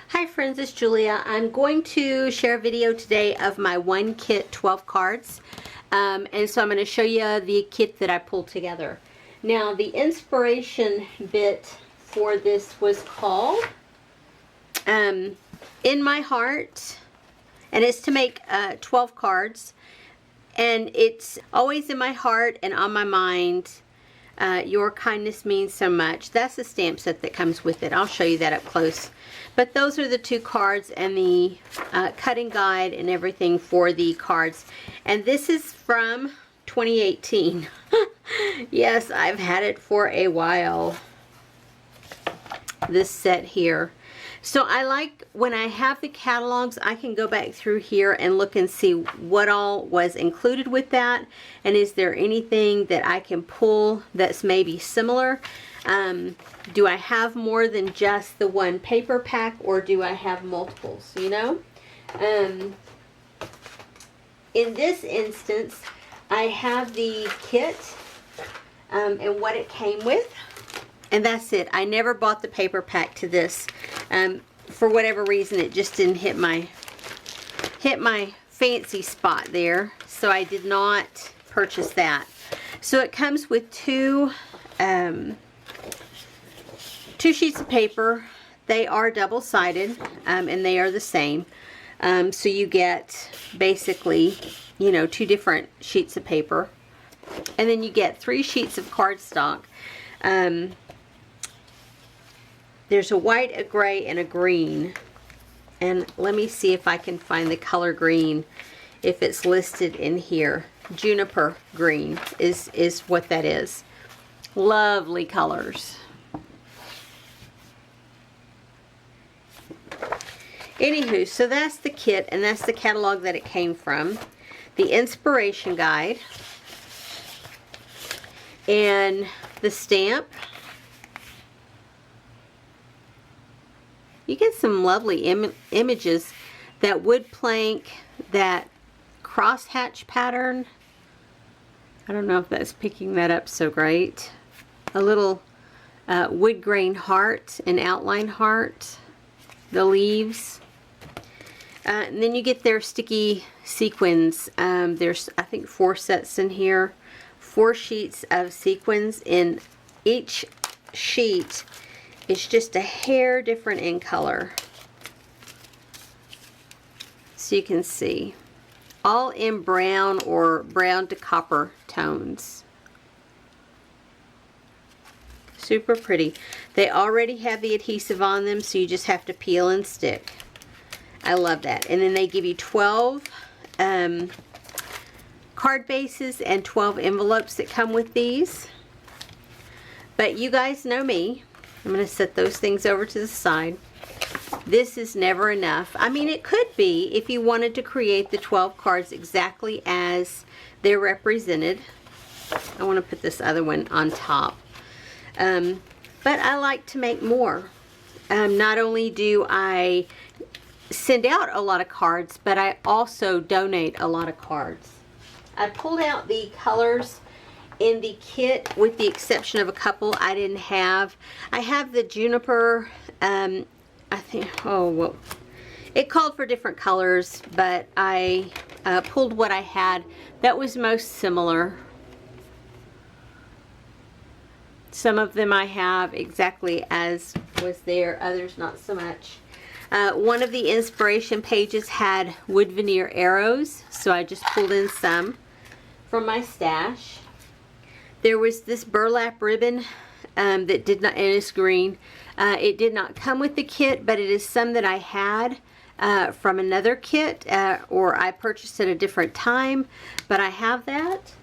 Hi friends, it's Julia. I'm going to share a video today of my one kit 12 cards. And so I'm going to show you the kit that I pulled together. Now the inspiration bit for this was called In My Heart, and it's to make 12 cards. And it's always in my heart and on my mind. Your kindness means so much. That's the stamp set that comes with it. I'll show you that up close. But those are the two cards and the cutting guide and everything for the cards. And this is from 2018. Yes, I've had it for a while. This set here. So I like when I have the catalogs, I can go back through here and look and see what all was included with that, and is there anything that I can pull that's maybe similar. Do I have more than just the one paper pack, or do I have multiples, you know? In this instance, I have the kit and what it came with. And that's it. I never bought the paper pack to this. For whatever reason, it just didn't hit my fancy spot there. So I did not purchase that. So it comes with two sheets of paper. They are double-sided, and they are the same. So you get basically, you know, two different sheets of paper. And then you get 3 sheets of cardstock. There's a white, a gray, and a green. And let me see if I can find the color green, if it's listed in here. Juniper green is what that is. Lovely colors. Anywho, so that's the kit, and that's the catalog that it came from. The inspiration guide. And the stamp. You get some lovely images. That wood plank, that crosshatch pattern. I don't know if that's picking that up so great. A little wood grain heart, an outline heart. The leaves. And then you get their sticky sequins. There's, I think, 4 sets in here. 4 sheets of sequins. In each sheet, it's just a hair different in color. So you can see. All in brown or brown to copper tones. Super pretty. They already have the adhesive on them, so you just have to peel and stick. I love that. And then they give you 12 card bases and 12 envelopes that come with these. But you guys know me. I'm going to set those things over to the side. This is never enough. I mean, it could be if you wanted to create the 12 cards exactly as they're represented. I want to put this other one on top. But I like to make more. Not only do I send out a lot of cards, but I also donate a lot of cards. I pulled out the colors in the kit, with the exception of a couple I didn't have. I have the juniper, I think, oh, well, it called for different colors, but I pulled what I had that was most similar. Some of them I have exactly as was there, others not so much. One of the inspiration pages had wood veneer arrows, so I just pulled in some from my stash. There was this burlap ribbon that did not, and it's green. It did not come with the kit, but it is some that I had from another kit, or I purchased at a different time, but I have that.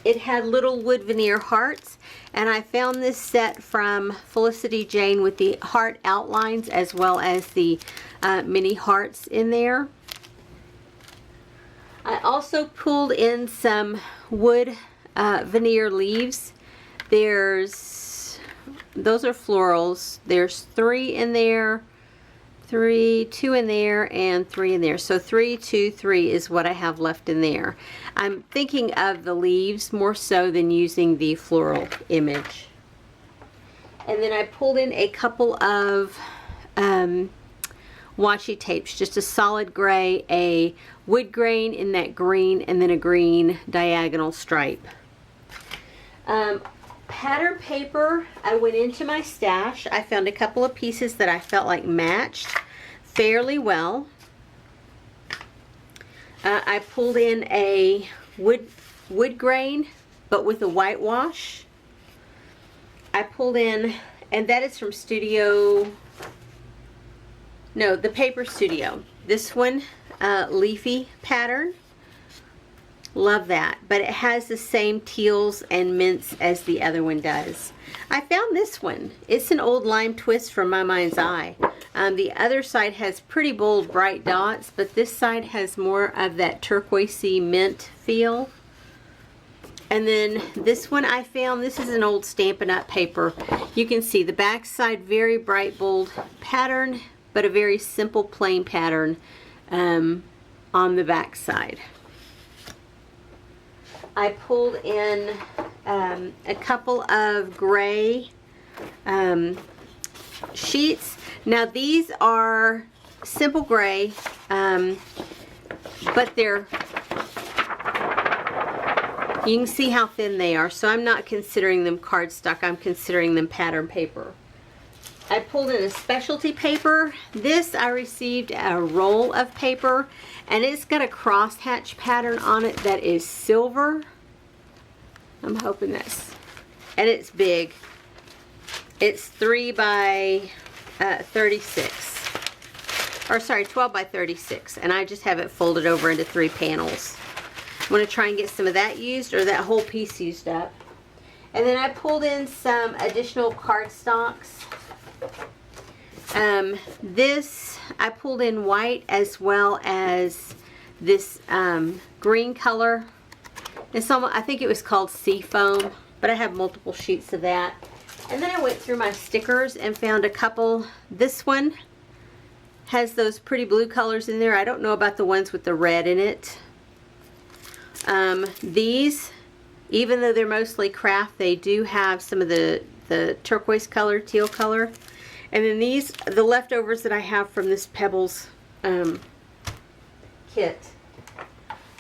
It had little wood veneer hearts, and I found this set from Felicity Jane with the heart outlines as well as the mini hearts in there. I also pulled in some wood veneer leaves. Those are florals. There's 3 in there, 2 in there, and 3 in there. So 3, 2, 3 is what I have left in there. I'm thinking of the leaves more so than using the floral image. And then I pulled in a couple of washi tapes, just a solid gray, a wood grain in that green, and then a green diagonal stripe. Pattern paper, I went into my stash. I found a couple of pieces that I felt like matched fairly well. I pulled in a wood grain, but with a whitewash. I pulled in, and that is from the Paper Studio. This one, leafy pattern. Love that, but it has the same teals and mints as the other one does. I found this one. It's an old lime twist from My Mind's Eye. The other side has pretty bold bright dots, but this side has more of that turquoisey mint feel. And then this one I found, this is an old Stampin' Up! Paper. You can see the back side, very bright bold pattern, but a very simple plain pattern on the back side. I pulled in a couple of gray sheets. Now these are simple gray, but you can see how thin they are, so I'm not considering them cardstock, I'm considering them pattern paper. I pulled in a specialty paper. This I received a roll of paper, and it's got a crosshatch pattern on it that is silver. I'm hoping that's, and it's big. It's 3 by 36, or sorry, 12 by 36, and I just have it folded over into 3 panels. I'm going to try and get some of that used, or that whole piece used up. And then I pulled in some additional cardstocks. This I pulled in white as well as this green color. It's almost, I think it was called Seafoam, but I have multiple sheets of that. And then I went through my stickers and found a couple. This one has those pretty blue colors in there. I don't know about the ones with the red in it. These, even though they're mostly craft, they do have some of the turquoise color, teal color. And then these, the leftovers that I have from this Pebbles kit.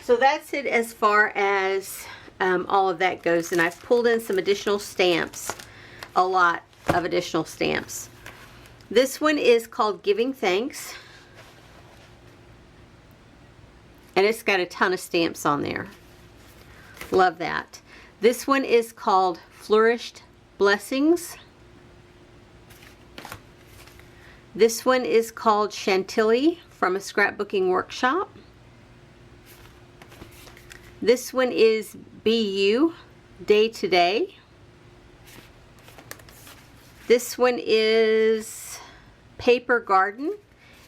So that's it as far as all of that goes. And I've pulled in some additional stamps, a lot of additional stamps. This one is called Giving Thanks. And it's got a ton of stamps on there. Love that. This one is called Flourished Blessings. This one is called Chantilly from a Scrapbooking Workshop. This one is Be You, Day to Day. This one is Paper Garden,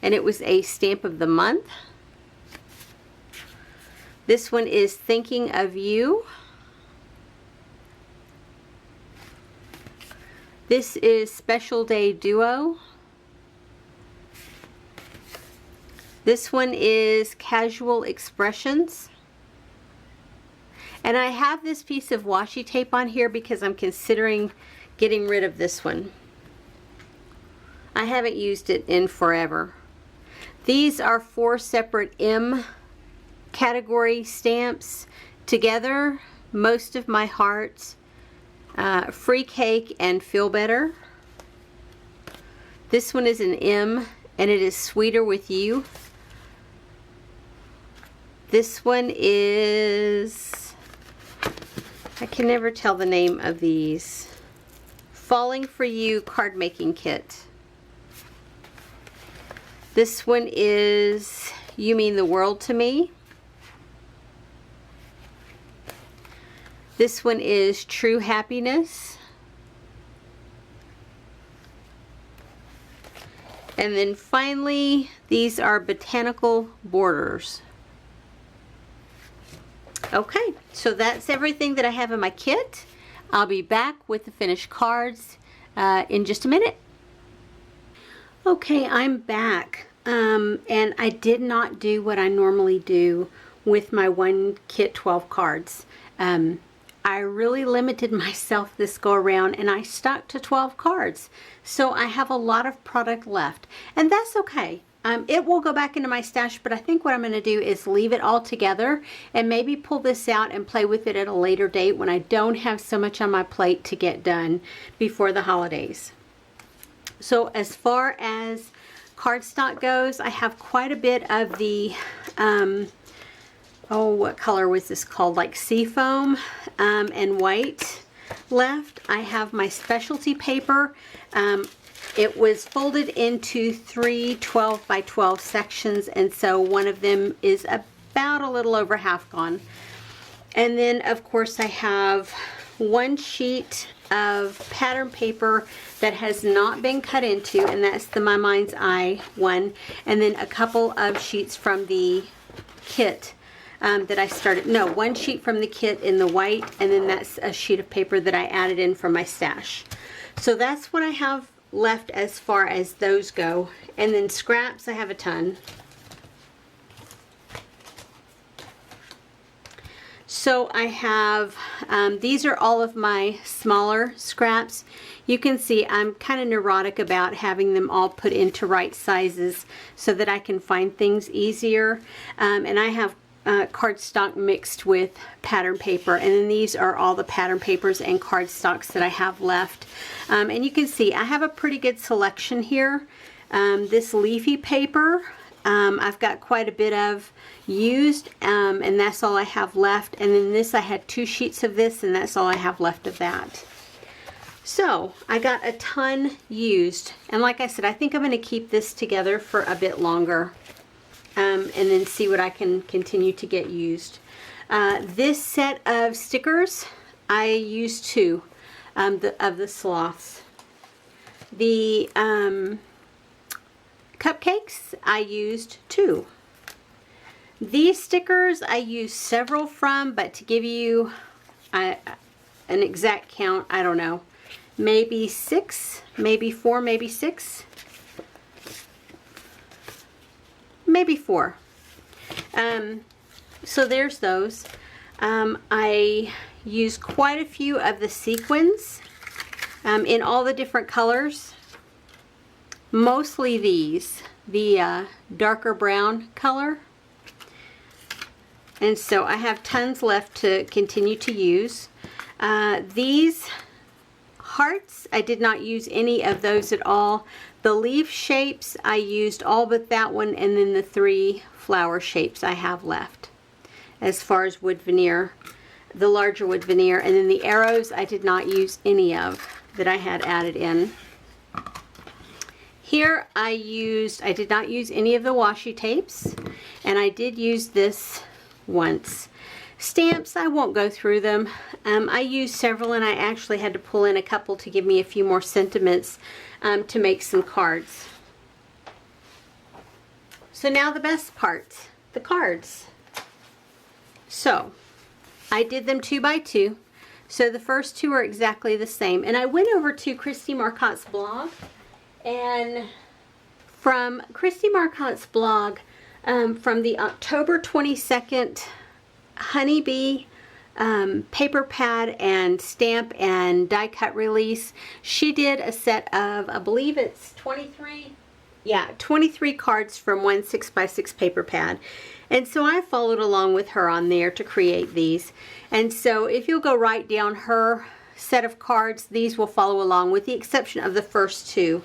and it was a stamp of the month. This one is Thinking of You. This is Special Day Duo. This one is Casual Expressions. And I have this piece of washi tape on here because I'm considering getting rid of this one. I haven't used it in forever. These are 4 separate M category stamps together. Most of My Heart, Free Cake, and Feel Better. This one is an M, and it is Sweeter With You. This one is, I can never tell the name of these. Falling For You card making kit. This one is You Mean the World to Me. This one is True Happiness. And then finally, these are Botanical Borders. Okay, so that's everything that I have in my kit. I'll be back with the finished cards in just a minute. Okay, I'm back. And I did not do what I normally do with my one kit 12 cards. I really limited myself this go around and I stuck to 12 cards. So I have a lot of product left, and that's okay. It will go back into my stash, but I think what I'm going to do is leave it all together and maybe pull this out and play with it at a later date when I don't have so much on my plate to get done before the holidays. So as far as cardstock goes, I have quite a bit of the, oh, what color was this called? Like Seafoam and white left. I have my specialty paper. It was folded into 3 12 by 12 sections, and so one of them is about a little over half gone. And then of course I have one sheet of pattern paper that has not been cut into, and that's the My Mind's Eye one, and then a couple of sheets from the kit that I started. No, one sheet from the kit in the white, and then that's a sheet of paper that I added in from my stash. So that's what I have left as far as those go. And then scraps, I have a ton. So I have, these are all of my smaller scraps. You can see I'm kind of neurotic about having them all put into right sizes so that I can find things easier. And I have cardstock mixed with pattern paper, and then these are all the pattern papers and cardstocks that I have left. And you can see I have a pretty good selection here. This leafy paper, I've got quite a bit of used, and that's all I have left. And then this, I had 2 sheets of this, and that's all I have left of that. So I got a ton used, and like I said, I think I'm going to keep this together for a bit longer. And then see what I can continue to get used. This set of stickers, I used 2 of the sloths. The cupcakes, I used 2. These stickers, I used several from, but to give you an exact count, I don't know. Maybe 6, maybe 4, maybe 6. Maybe 4. So there's those. I use quite a few of the sequins in all the different colors. Mostly these, the darker brown color. And so I have tons left to continue to use. These hearts, I did not use any of those at all. The leaf shapes, I used all but that one, and then the 3 flower shapes I have left as far as wood veneer, the larger wood veneer. And then the arrows, I did not use any of that I had added in. Here I did not use any of the washi tapes, and I did use this once. Stamps, I won't go through them. I used several, and I actually had to pull in a couple to give me a few more sentiments to make some cards. So now the best part, the cards. So I did them 2 by 2. So the first 2 are exactly the same. And I went over to Christy Marcotte's blog, and from Christy Marcotte's blog, from the October 22nd Honeybee paper pad and stamp and die cut release, she did a set of, I believe it's 23, yeah, 23 cards from one 6x6 paper pad. And so I followed along with her on there to create these. And so if you'll go right down her set of cards, these will follow along with the exception of the first 2.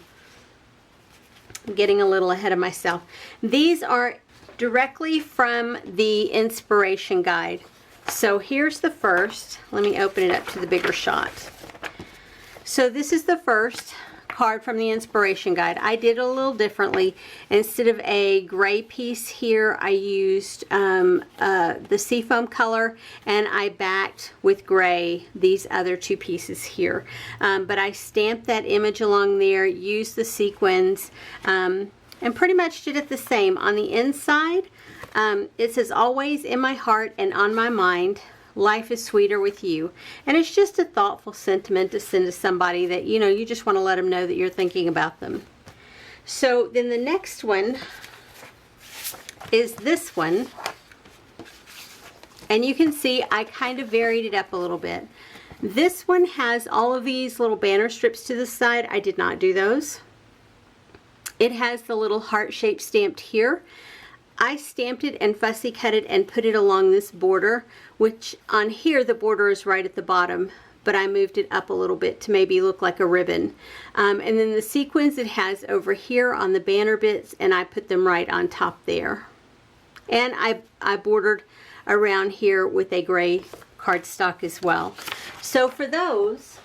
I'm getting a little ahead of myself. These are directly from the inspiration guide. So here's the first. Let me open it up to the bigger shot. So this is the first card from the inspiration guide. I did it a little differently. Instead of a gray piece here, I used the seafoam color, and I backed with gray these other 2 pieces here. But I stamped that image along there, used the sequins, and pretty much did it the same. On the inside, it says, "Always in my heart and on my mind, life is sweeter with you." And it's just a thoughtful sentiment to send to somebody that, you know, you just want to let them know that you're thinking about them. So then the next one is this one. And you can see I kind of varied it up a little bit. This one has all of these little banner strips to the side. I did not do those. It has the little heart shape stamped here. I stamped it and fussy cut it and put it along this border, which on here the border is right at the bottom, but I moved it up a little bit to maybe look like a ribbon. And then the sequins it has over here on the banner bits, and I put them right on top there. And I bordered around here with a gray cardstock as well. So for those,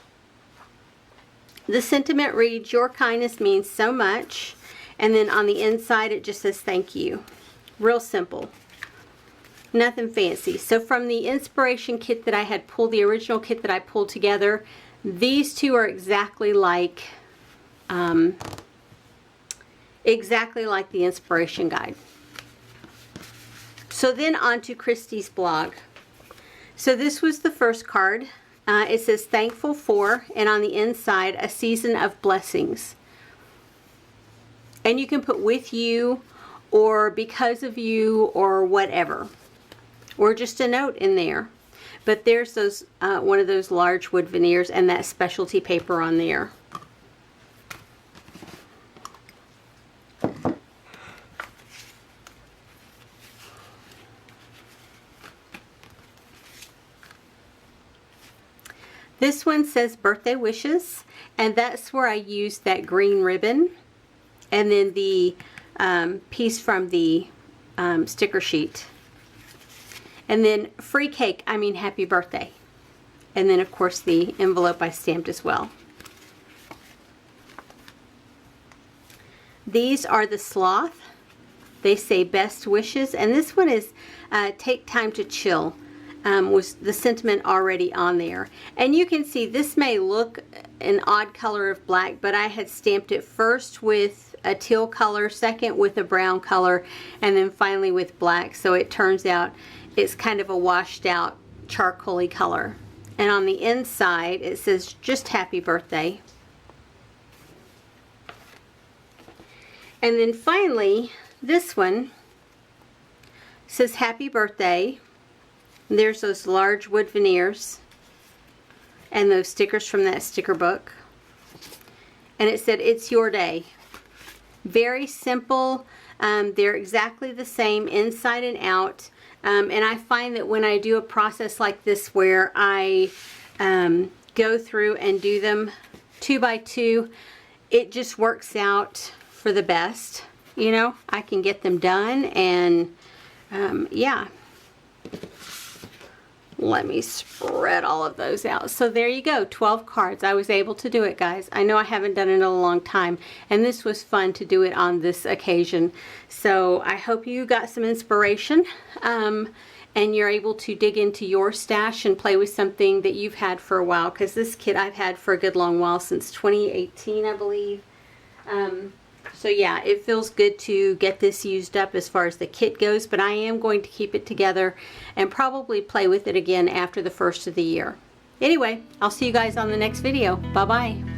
the sentiment reads, "Your kindness means so much." And then on the inside it just says thank you. Real simple. Nothing fancy. So from the inspiration kit that I had pulled, the original kit that I pulled together, these two are exactly like the inspiration guide. So then on to Christy's blog. So this was the first card. It says thankful for, and on the inside, a season of blessings. And you can put with you or because of you or whatever, or just a note in there. But there's those one of those large wood veneers and that specialty paper on there. This one says birthday wishes, and that's where I used that green ribbon and then the piece from the sticker sheet. And then free cake, I mean happy birthday. And then of course the envelope I stamped as well. These are the sloth. They say best wishes, and this one is take time to chill. Was the sentiment already on there. And you can see this may look an odd color of black, but I had stamped it first with a teal color, second with a brown color, and then finally with black. So it turns out it's kind of a washed out charcoaly color. And on the inside it says just happy birthday. And then finally this one says happy birthday. There's those large wood veneers and those stickers from that sticker book. And it said, it's your day. Very simple. They're exactly the same inside and out. And I find that when I do a process like this where I go through and do them 2 by 2, it just works out for the best. You know, I can get them done, and yeah. Let me spread all of those out. So there you go, 12 cards. I was able to do it, guys. I know I haven't done it in a long time, and this was fun to do it on this occasion. So I hope you got some inspiration, and you're able to dig into your stash and play with something that you've had for a while, because this kit I've had for a good long while, since 2018, I believe. So yeah, it feels good to get this used up as far as the kit goes, but I am going to keep it together and probably play with it again after the first of the year. Anyway, I'll see you guys on the next video. Bye-bye.